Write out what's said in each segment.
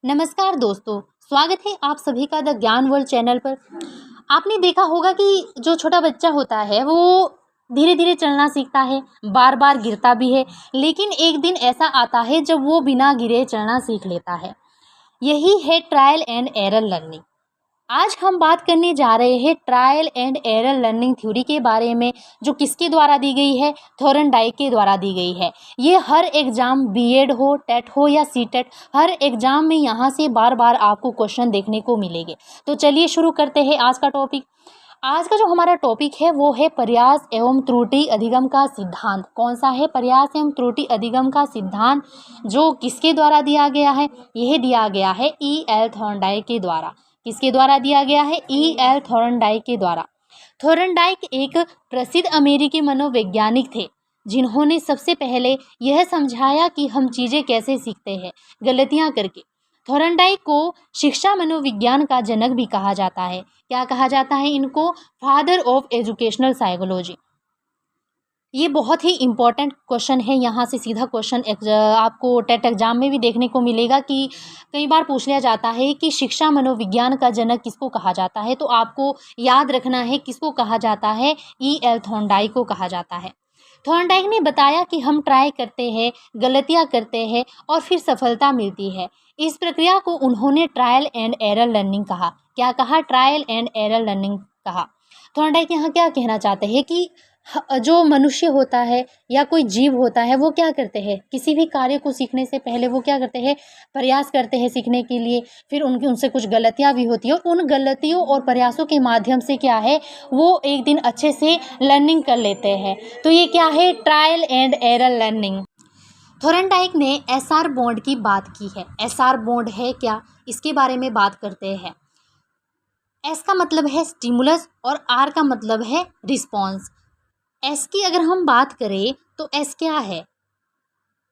नमस्कार दोस्तों, स्वागत है आप सभी का द ज्ञान वर्ल्ड चैनल पर। आपने देखा होगा कि जो छोटा बच्चा होता है वो धीरे धीरे चलना सीखता है, बार बार गिरता भी है, लेकिन एक दिन ऐसा आता है जब वो बिना गिरे चलना सीख लेता है। यही है ट्रायल एंड एरर लर्निंग। आज हम बात करने जा रहे हैं trial and error learning theory के बारे में, जो किसके द्वारा दी गई है? थॉर्नडाइक के द्वारा दी गई है। ये हर एग्जाम बीएड हो, टेट हो या सीटेट, हर एग्जाम में यहाँ से बार बार आपको क्वेश्चन देखने को मिलेंगे। तो चलिए शुरू करते हैं आज का टॉपिक। आज का जो हमारा टॉपिक है वो है प्रयास एवं त्रुटि अधिगम का सिद्धांत। कौन सा है? प्रयास एवं त्रुटि अधिगम का सिद्धांत, जो किसके द्वारा दिया गया है? यह दिया गया है E.L. थॉर्नडाइक के द्वारा। किसके द्वारा दिया गया है? E.L. थॉर्नडाइक के द्वारा। थॉर्नडाइक एक प्रसिद्ध अमेरिकी मनोवैज्ञानिक थे, जिन्होंने सबसे पहले यह समझाया कि हम चीज़ें कैसे सीखते हैं, गलतियां करके। थॉर्नडाइक को शिक्षा मनोविज्ञान का जनक भी कहा जाता है। क्या कहा जाता है इनको? Father of educational psychology. ये बहुत ही इम्पोर्टेंट क्वेश्चन है। यहाँ से सीधा क्वेश्चन आपको टेट एग्जाम में भी देखने को मिलेगा कि कई बार पूछ लिया जाता है कि शिक्षा मनोविज्ञान का जनक किसको कहा जाता है। तो आपको याद रखना है किसको कहा जाता है? E.L. थॉर्नडाइक को कहा जाता है। थॉर्नडाइक ने बताया कि हम ट्राई करते हैं, गलतियाँ करते हैं और फिर सफलता मिलती है। इस प्रक्रिया को उन्होंने ट्रायल एंड एरर लर्निंग कहा। क्या कहा? ट्रायल एंड एरर लर्निंग कहा। थॉर्नडाइक यहाँ क्या कहना चाहते हैं कि जो मनुष्य होता है या कोई जीव होता है वो क्या करते हैं? किसी भी कार्य को सीखने से पहले वो क्या करते हैं? प्रयास करते हैं सीखने के लिए। फिर उनसे कुछ गलतियाँ भी होती है और उन गलतियों और प्रयासों के माध्यम से क्या है, वो एक दिन अच्छे से लर्निंग कर लेते हैं। तो ये क्या है? Trial and error learning. Thorndike ने एसआर बॉन्ड की बात की है। एसआर बॉन्ड है क्या? इसके बारे में बात करते हैं। एस का मतलब है स्टिमुलस और आर का मतलब है रिस्पॉन्स। एस की अगर हम बात करें तो एस क्या है?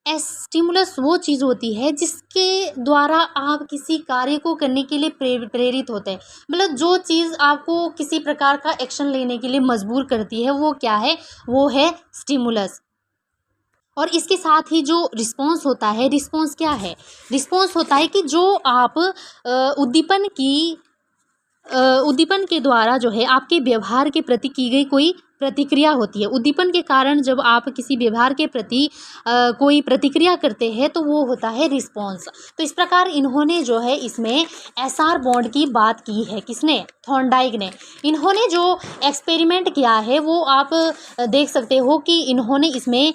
एस स्टिमुलस वो चीज़ होती है जिसके द्वारा आप किसी कार्य को करने के लिए प्रेरित होते हैं। मतलब जो चीज़ आपको किसी प्रकार का एक्शन लेने के लिए मजबूर करती है वो क्या है? वो है स्टिमुलस। और इसके साथ ही जो रिस्पॉन्स होता है, रिस्पॉन्स क्या है? रिस्पॉन्स होता है कि जो आप उद्दीपन के द्वारा जो है आपके व्यवहार के प्रति की गई कोई प्रतिक्रिया होती है। उद्दीपन के कारण जब आप किसी व्यवहार के प्रति कोई प्रतिक्रिया करते हैं तो वो होता है रिस्पॉन्स। तो इस प्रकार इन्होंने जो है इसमें एसआर बॉन्ड की बात की है। किसने? थॉर्नडाइक ने। इन्होंने जो एक्सपेरिमेंट किया है वो आप देख सकते हो कि इन्होंने इसमें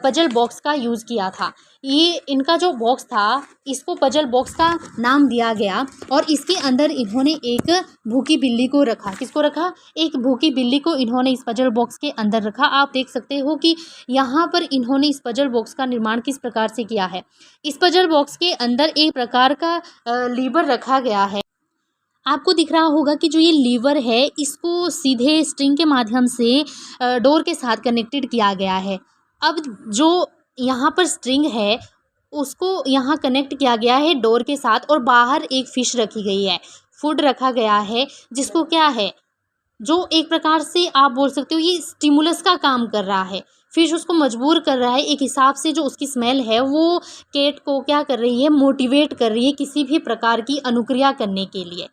पजल बॉक्स का यूज़ किया था। ये इनका जो बॉक्स था इसको पजल बॉक्स का नाम दिया गया और इसके अंदर इन्होंने एक भूखी बिल्ली को रखा। किसको रखा? एक भूखी बिल्ली को इन्होंने इस पजल बॉक्स के अंदर रखा। आप देख सकते हो कि यहाँ पर इन्होंने इस पजल बॉक्स का निर्माण किस प्रकार से किया है। इस पजल बॉक्स के अंदर एक प्रकार का लीवर रखा गया है। आपको दिख रहा होगा कि जो ये लीवर है इसको सीधे स्ट्रिंग के माध्यम से डोर के साथ कनेक्टेड किया गया है। अब जो यहाँ पर स्ट्रिंग है उसको यहाँ कनेक्ट किया गया है डोर के साथ और बाहर एक फिश रखी गई है, फूड रखा गया है, जिसको क्या है, जो एक प्रकार से आप बोल सकते हो ये स्टिमुलस का काम कर रहा है। फिश उसको मजबूर कर रहा है, एक हिसाब से जो उसकी स्मेल है वो केट को क्या कर रही है? मोटिवेट कर रही है किसी भी प्रकार की अनुक्रिया करने के लिए।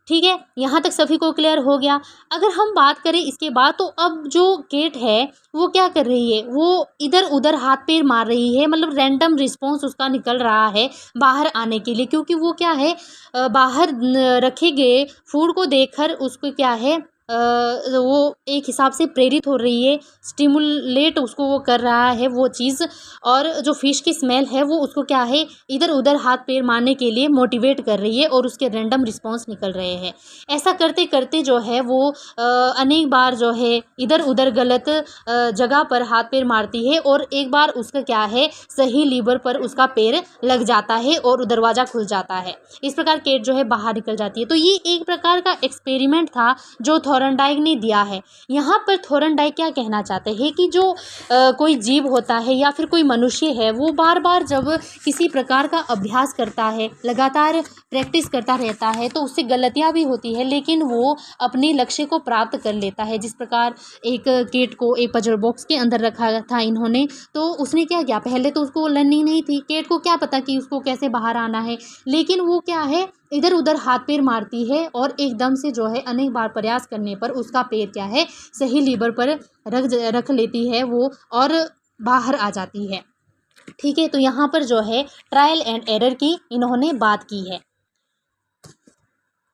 ठीक है, यहाँ तक सभी को क्लियर हो गया। अगर हम बात करें इसके बाद तो अब जो केट है वो क्या कर रही है? वो इधर उधर हाथ पैर मार रही है, मतलब रैंडम रिस्पॉन्स उसका निकल रहा है बाहर आने के लिए, क्योंकि वो क्या है, बाहर रखे गए फूड को देखकर उसको क्या है, वो एक हिसाब से प्रेरित हो रही है, स्टिमुलेट उसको वो कर रहा है वो चीज़। और जो फिश की स्मेल है वो उसको क्या है, इधर उधर हाथ पैर मारने के लिए मोटिवेट कर रही है और उसके रैंडम रिस्पॉन्स निकल रहे हैं। ऐसा करते करते जो है वो अनेक बार जो है इधर उधर गलत जगह पर हाथ पैर मारती है और एक बार उसका क्या है, सही लीवर पर उसका पैर लग जाता है और दरवाज़ा खुल जाता है। इस प्रकार केट जो है बाहर निकल जाती है। तो ये एक प्रकार का एक्सपेरिमेंट था जो थॉर्नडाइक ने दिया है। यहाँ पर थॉर्नडाइक क्या कहना चाहते हैं कि जो कोई जीव होता है या फिर कोई मनुष्य है, वो बार बार जब किसी प्रकार का अभ्यास करता है, लगातार प्रैक्टिस करता रहता है, तो उससे गलतियाँ भी होती है, लेकिन वो अपने लक्ष्य को प्राप्त कर लेता है। जिस प्रकार एक कीट को एक पजल बॉक्स के अंदर रखा था इन्होंने, तो उसने क्या किया, पहले तो उसको लर्निंग नहीं थी, कीट को क्या पता कि उसको कैसे बाहर आना है, लेकिन वो क्या है, इधर उधर हाथ पैर मारती है और एकदम से जो है अनेक बार प्रयास करने पर उसका पैर क्या है, सही लीवर पर रख लेती है वो और बाहर आ जाती है। ठीक है, तो यहाँ पर जो है ट्रायल एंड एरर की इन्होंने बात की है।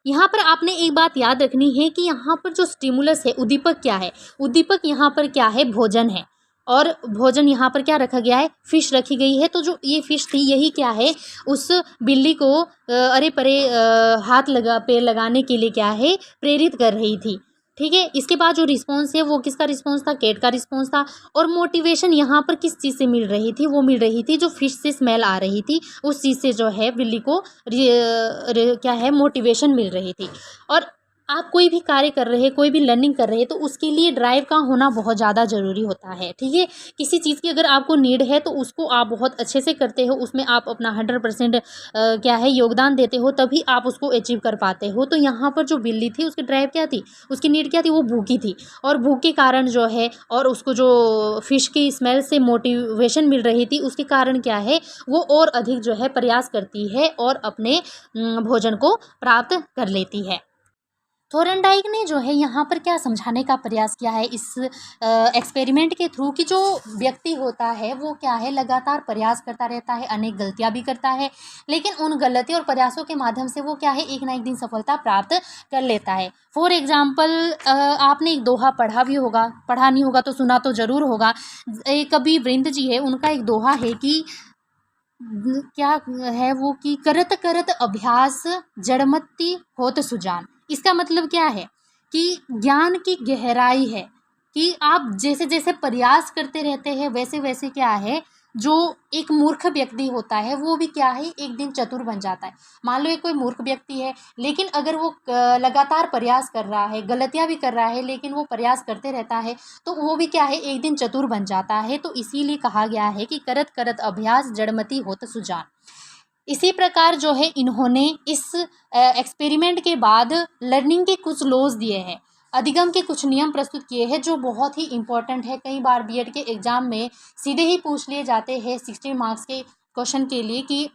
यहाँ पर आपने एक बात याद रखनी है कि यहाँ पर जो स्टिमुलस है, उद्दीपक क्या है, उद्दीपक यहाँ पर क्या है, भोजन है। और भोजन यहाँ पर क्या रखा गया है, फिश रखी गई है। तो जो ये फिश थी, यही क्या है, उस बिल्ली को अरे परे पैर लगाने के लिए क्या है, प्रेरित कर रही थी। ठीक है, इसके बाद जो रिस्पॉन्स है वो किसका रिस्पॉन्स था, कैट का रिस्पॉन्स था। और मोटिवेशन यहाँ पर किस चीज़ से मिल रही थी, वो मिल रही थी जो फिश से स्मेल आ रही थी, उस चीज़ से जो है बिल्ली को क्या है, मोटिवेशन मिल रही थी। और आप कोई भी कार्य कर रहे हैं, कोई भी लर्निंग कर रहे हैं, तो उसके लिए ड्राइव का होना बहुत ज़्यादा ज़रूरी होता है। ठीक है, किसी चीज़ की अगर आपको नीड है तो उसको आप बहुत अच्छे से करते हो, उसमें आप अपना 100% क्या है, योगदान देते हो, तभी आप उसको अचीव कर पाते हो। तो यहाँ पर जो बिल्ली थी, उसकी ड्राइव क्या थी, उसकी नीड क्या थी, वो भूखी थी, और भूख के कारण जो है, और उसको जो फिश की स्मेल से मोटिवेशन मिल रही थी, उसके कारण क्या है, वो और अधिक जो है प्रयास करती है और अपने भोजन को प्राप्त कर लेती है। थॉर्नडाइक ने जो है यहाँ पर क्या समझाने का प्रयास किया है इस एक्सपेरिमेंट के थ्रू, कि जो व्यक्ति होता है वो क्या है, लगातार प्रयास करता रहता है, अनेक गलतियाँ भी करता है, लेकिन उन गलतियों और प्रयासों के माध्यम से वो क्या है, एक ना एक दिन सफलता प्राप्त कर लेता है। फॉर एग्जाम्पल, आपने एक दोहा पढ़ा भी होगा, पढ़ा नहीं होगा तो सुना तो ज़रूर होगा। एक कवि वृंद जी है, उनका एक दोहा है कि क्या है वो, कि करत करत अभ्यास जड़मत्ती होत सुजान। इसका मतलब क्या है कि ज्ञान की गहराई है, कि आप जैसे जैसे प्रयास करते रहते हैं, वैसे वैसे क्या है, जो एक मूर्ख व्यक्ति होता है वो भी क्या है, एक दिन चतुर बन जाता है। मान लो एक कोई मूर्ख व्यक्ति है, लेकिन अगर वो लगातार प्रयास कर रहा है, गलतियां भी कर रहा है, लेकिन वो प्रयास करते रहता है, तो वो भी क्या है, एक दिन चतुर बन जाता है। तो इसीलिए कहा गया है कि करत करत अभ्यास जड़मति होत सुजान। इसी प्रकार जो है इन्होंने इस एक्सपेरिमेंट के बाद लर्निंग के कुछ लॉज दिए हैं, अधिगम के कुछ नियम प्रस्तुत किए हैं, जो बहुत ही इंपॉर्टेंट है। कई बार बीएड के एग्जाम में सीधे ही पूछ लिए जाते हैं 16 मार्क्स के क्वेश्चन के लिए, कि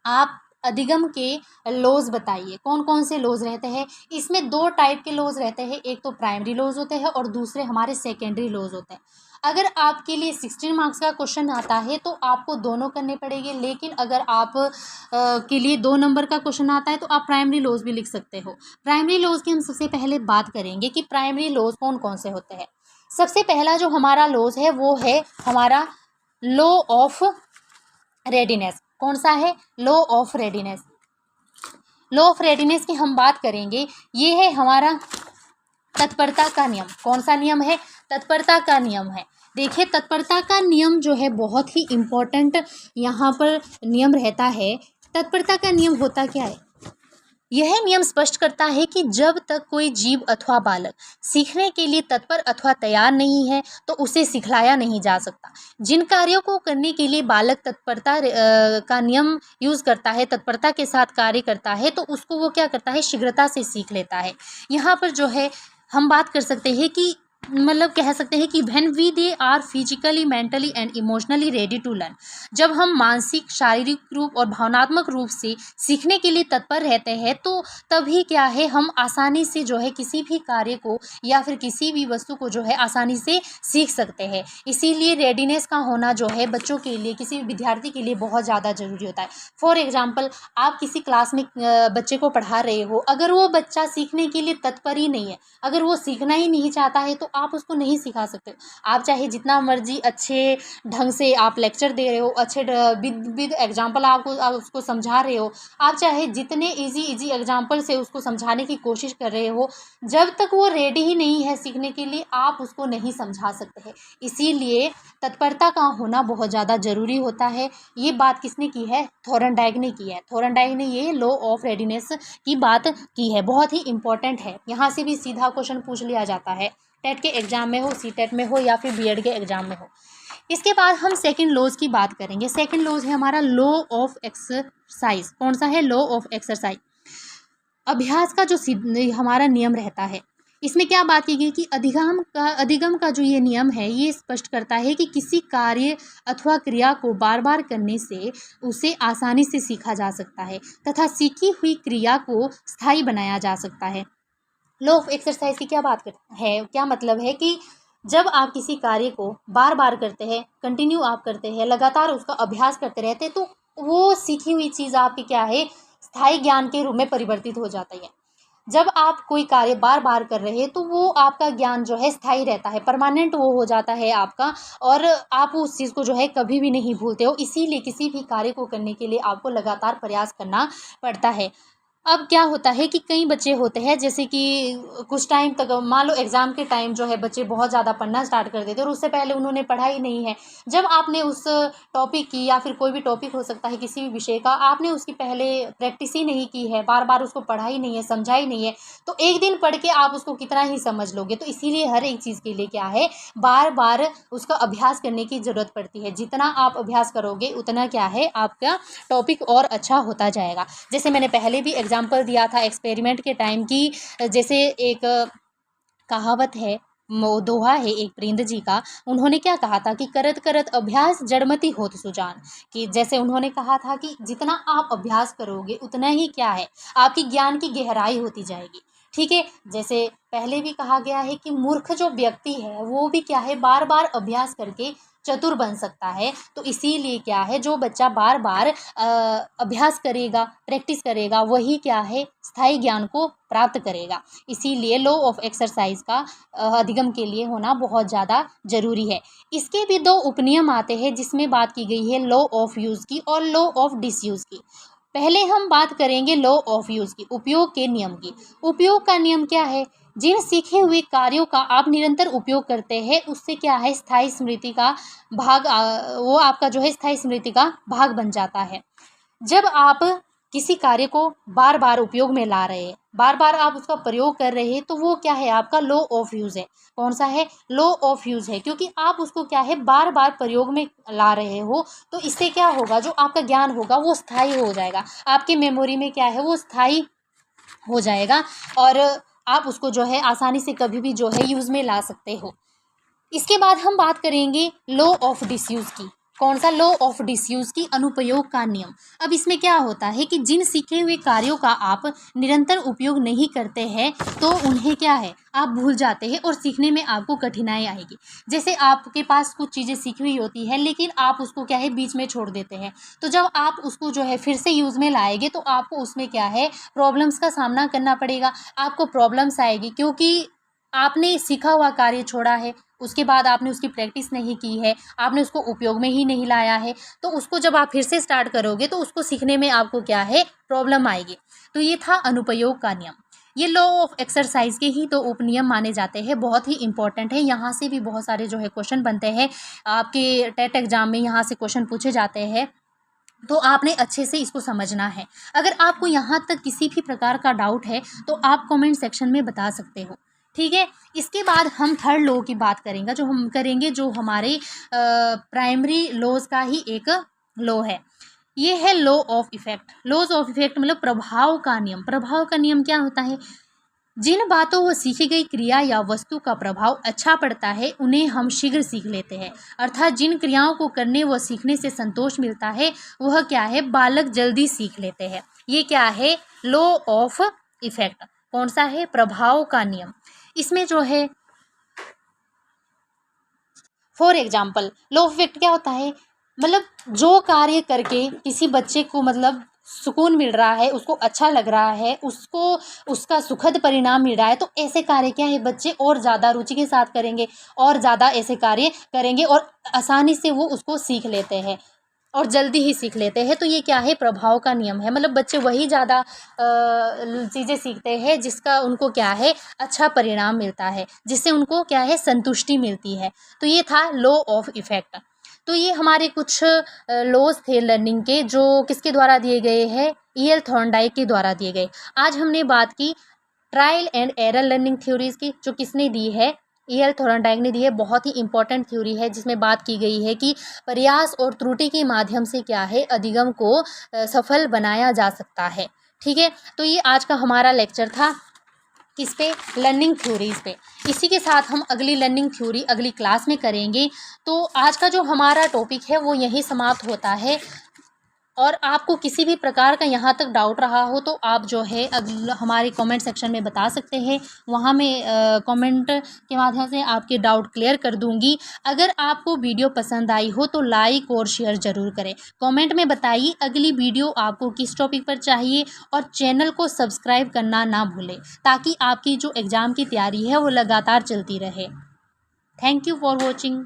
आप अधिगम के लॉज बताइए, कौन कौन से लॉज रहते हैं। इसमें दो टाइप के लॉज रहते हैं, एक तो प्राइमरी लॉज होते हैं और दूसरे हमारे सेकेंडरी लॉज होते हैं। अगर आपके लिए 16 मार्क्स का क्वेश्चन आता है तो आपको दोनों करने पड़ेंगे, लेकिन अगर आप के लिए 2 नंबर का क्वेश्चन आता है तो आप प्राइमरी लॉज भी लिख सकते हो। प्राइमरी लॉज की हम सबसे पहले बात करेंगे कि प्राइमरी लॉज कौन कौन से होते हैं। सबसे पहला जो हमारा लॉज है वो है हमारा लॉ ऑफ रेडीनेस। कौन सा है, law of readiness. Law of readiness की हम बात करेंगे, ये है हमारा तत्परता का नियम। कौन सा नियम है, तत्परता का नियम है। देखिए, तत्परता का नियम जो है बहुत ही इम्पोर्टेंट यहाँ पर नियम रहता है। तत्परता का नियम होता क्या है, यह नियम स्पष्ट करता है कि जब तक कोई जीव अथवा बालक सीखने के लिए तत्पर अथवा तैयार नहीं है तो उसे सिखलाया नहीं जा सकता। जिन कार्यों को करने के लिए बालक तत्परता का नियम यूज़ करता है, तत्परता के साथ कार्य करता है, तो उसको वो क्या करता है, शीघ्रता से सीख लेता है। यहाँ पर जो है हम बात कर सकते हैं कि मतलब कह सकते हैं कि when we they are physically, mentally and emotionally ready to learn, जब हम मानसिक, शारीरिक रूप और भावनात्मक रूप से सीखने के लिए तत्पर रहते हैं, तो तभी क्या है, हम आसानी से जो है किसी भी कार्य को या फिर किसी भी वस्तु को जो है आसानी से सीख सकते हैं। इसीलिए रेडीनेस का होना जो है बच्चों के लिए, किसी भी विद्यार्थी के लिए बहुत ज़्यादा ज़रूरी होता है। फॉर एग्जाम्पल, आप किसी क्लास में बच्चे को पढ़ा रहे हो, अगर वो बच्चा सीखने के लिए तत्पर ही नहीं है, अगर वो सीखना ही नहीं चाहता है, तो आप उसको नहीं सिखा सकते। आप चाहे जितना मर्जी अच्छे ढंग से आप लेक्चर दे रहे हो, अच्छे विद एग्जाम्पल आप उसको समझा रहे हो, आप चाहे जितने इजी एग्जाम्पल से उसको समझाने की कोशिश कर रहे हो, जब तक वो रेडी ही नहीं है सीखने के लिए आप उसको नहीं समझा सकते हैं। इसीलिए तत्परता का होना बहुत ज़्यादा ज़रूरी होता है। ये बात किसने की है? थॉर्नडाइक ने की है। थॉर्नडाइक ने ये लॉ ऑफ रेडीनेस की बात की है, बहुत ही इंपॉर्टेंट है। यहाँ से भी सीधा क्वेश्चन पूछ लिया जाता है, टेट के एग्जाम में हो, सीटेट में हो या फिर बीएड के एग्जाम में हो। इसके बाद हम सेकंड लॉज की बात करेंगे। सेकंड लॉज है हमारा लॉ ऑफ एक्सरसाइज। कौन सा है? Law of exercise. अभ्यास का जो हमारा नियम रहता है, इसमें क्या बात की गई कि अधिगम का जो ये नियम है ये स्पष्ट करता है कि किसी कार्य अथवा क्रिया को बार बार करने से उसे आसानी से सीखा जा सकता है तथा सीखी हुई क्रिया को स्थायी बनाया जा सकता है। लॉ ऑफ एक्सरसाइज की क्या बात है, क्या मतलब है कि जब आप किसी कार्य को बार बार करते हैं, कंटिन्यू आप करते हैं, लगातार उसका अभ्यास करते रहते हैं, तो वो सीखी हुई चीज़ आपकी क्या है, स्थायी ज्ञान के रूप में परिवर्तित हो जाती है। जब आप कोई कार्य बार बार कर रहे हैं तो वो आपका ज्ञान जो है स्थायी रहता है, परमानेंट वो हो जाता है आपका, और आप उस चीज़ को जो है कभी भी नहीं भूलते हो। इसीलिए किसी भी कार्य को करने के लिए आपको लगातार प्रयास करना पड़ता है। अब क्या होता है कि कई बच्चे होते हैं, जैसे कि कुछ टाइम तक मान लो एग्ज़ाम के टाइम जो है बच्चे बहुत ज़्यादा पढ़ना स्टार्ट कर देते हैं और उससे पहले उन्होंने पढ़ा ही नहीं है। जब आपने उस टॉपिक की या फिर कोई भी टॉपिक हो सकता है किसी भी विषय का, आपने उसकी पहले प्रैक्टिस ही नहीं की है, बार बार उसको पढ़ा ही नहीं है, समझा ही नहीं है, तो एक दिन पढ़ के आप उसको कितना ही समझ लोगे। तो इसीलिए हर एक चीज़ के लिए क्या है, बार बार उसका अभ्यास करने की ज़रूरत पड़ती है। जितना आप अभ्यास करोगे उतना क्या है, आपका टॉपिक और अच्छा होता जाएगा। जैसे मैंने पहले भी एग्जाम्पल दिया था एक्सपेरिमेंट के टाइम की, जैसे एक कहावत है, दोहा है एक प्रिंद जी का। उन्होंने क्या कहा था कि करत करत अभ्यास जड़मति होत सुजान। कि जैसे उन्होंने कहा था कि जितना आप अभ्यास करोगे उतना ही क्या है, आपकी ज्ञान की गहराई होती जाएगी। ठीक है, जैसे पहले भी कहा गया है कि मूर्ख जो व्यक्ति है वो भी क्या है, बार बार अभ्यास करके चतुर बन सकता है। तो इसीलिए क्या है, जो बच्चा बार बार अभ्यास करेगा, प्रैक्टिस करेगा, वही क्या है, स्थायी ज्ञान को प्राप्त करेगा। इसीलिए लॉ ऑफ एक्सरसाइज का अधिगम के लिए होना बहुत ज़्यादा जरूरी है। इसके भी दो उपनियम आते हैं जिसमें बात की गई है लॉ ऑफ यूज़ की और लॉ ऑफ डिसयूज़ की। पहले हम बात करेंगे लॉ ऑफ यूज़ की, उपयोग के नियम की। उपयोग का नियम क्या है? जिन सीखे हुए कार्यों का आप निरंतर उपयोग करते हैं उससे क्या है, स्थायी स्मृति का भाग वो आपका जो है स्थायी स्मृति का भाग बन जाता है। जब आप किसी कार्य को बार बार उपयोग में ला रहे हैं, बार बार आप उसका प्रयोग कर रहे हैं, तो वो क्या है, आपका लॉ ऑफ यूज़ है। कौन सा है? लॉ ऑफ यूज़ है, क्योंकि आप उसको क्या है, बार बार प्रयोग में ला रहे हो। तो इससे क्या होगा, जो आपका ज्ञान होगा वो स्थायी हो जाएगा, आपके मेमोरी में क्या है, वो स्थायी हो जाएगा, और आप उसको जो है आसानी से कभी भी जो है यूज़ में ला सकते हो। इसके बाद हम बात करेंगे लॉ ऑफ डिसयूज़ की। कौन सा? लॉ ऑफ डिसयूज़ की, अनुपयोग का नियम। अब इसमें क्या होता है कि जिन सीखे हुए कार्यों का आप निरंतर उपयोग नहीं करते हैं तो उन्हें क्या है, आप भूल जाते हैं और सीखने में आपको कठिनाई आएगी। जैसे आपके पास कुछ चीज़ें सीखी हुई होती है लेकिन आप उसको क्या है, बीच में छोड़ देते हैं, तो जब आप उसको जो है फिर से यूज़ में लाएंगे तो आपको उसमें क्या है, प्रॉब्लम्स का सामना करना पड़ेगा। आपको प्रॉब्लम्स आएगी क्योंकि आपने सीखा हुआ कार्य छोड़ा है, उसके बाद आपने उसकी प्रैक्टिस नहीं की है, आपने उसको उपयोग में ही नहीं लाया है, तो उसको जब आप फिर से स्टार्ट करोगे तो उसको सीखने में आपको क्या है, प्रॉब्लम आएगी। तो ये था अनुपयोग का नियम। ये लॉ ऑफ एक्सरसाइज के ही तो उपनियम माने जाते हैं, बहुत ही इंपॉर्टेंट है। यहाँ से भी बहुत सारे जो है क्वेश्चन बनते हैं, आपके टेट एग्जाम में यहाँ से क्वेश्चन पूछे जाते हैं, तो आपने अच्छे से इसको समझना है। अगर आपको यहाँ तक किसी भी प्रकार का डाउट है तो आप कमेंट सेक्शन में बता सकते हो, ठीक है। इसके बाद हम थर्ड लॉ की बात करेंगे, जो हमारे प्राइमरी लॉज का ही एक लॉ है। ये है law of effect. Laws of effect मतलब प्रभाव का नियम। प्रभाव का नियम क्या होता है? जिन बातों व सीखी गई क्रिया या वस्तु का प्रभाव अच्छा पड़ता है उन्हें हम शीघ्र सीख लेते हैं, अर्थात जिन क्रियाओं को करने व सीखने से संतोष मिलता है वह क्या है, बालक जल्दी सीख लेते हैं। ये क्या है, लॉ ऑफ इफेक्ट। कौन सा है? प्रभाव का नियम। इसमें जो है for example law of effect क्या होता है, मतलब जो कार्य करके किसी बच्चे को मतलब सुकून मिल रहा है, उसको अच्छा लग रहा है, उसको उसका सुखद परिणाम मिल रहा है, तो ऐसे कार्य क्या है बच्चे और ज़्यादा रुचि के साथ करेंगे और ज़्यादा ऐसे कार्य करेंगे और आसानी से वो उसको सीख लेते हैं और जल्दी ही सीख लेते हैं। तो ये क्या है, प्रभाव का नियम है। मतलब बच्चे वही ज़्यादा चीज़ें सीखते हैं जिसका उनको क्या है, अच्छा परिणाम मिलता है, जिससे उनको क्या है, संतुष्टि मिलती है। तो ये था लॉ ऑफ इफ़ेक्ट। तो ये हमारे कुछ लॉज थे लर्निंग के, जो किसके द्वारा दिए गए हैं, E.L. थॉर्नडाइक के द्वारा दिए गए। आज हमने बात की trial and error learning theories की, जो किसने दी है, E.L. थॉर्नडाइक ने दी है। बहुत ही इंपॉर्टेंट थ्योरी है जिसमें बात की गई है कि प्रयास और त्रुटि के माध्यम से क्या है, अधिगम को सफल बनाया जा सकता है। ठीक है, तो ये आज का हमारा लेक्चर था किस पे, लर्निंग थ्योरीज पे। इसी के साथ हम अगली लर्निंग थ्योरी अगली क्लास में करेंगे। तो आज का जो हमारा टॉपिक है वो यहीं समाप्त होता है। और आपको किसी भी प्रकार का यहाँ तक डाउट रहा हो तो आप जो है हमारे कमेंट सेक्शन में बता सकते हैं। वहाँ मैं कमेंट के माध्यम से आपके डाउट क्लियर कर दूँगी। अगर आपको वीडियो पसंद आई हो तो लाइक और शेयर ज़रूर करें। कमेंट में बताइए अगली वीडियो आपको किस टॉपिक पर चाहिए, और चैनल को सब्सक्राइब करना ना भूलें, ताकि आपकी जो एग्ज़ाम की तैयारी है वो लगातार चलती रहे। Thank you for watching.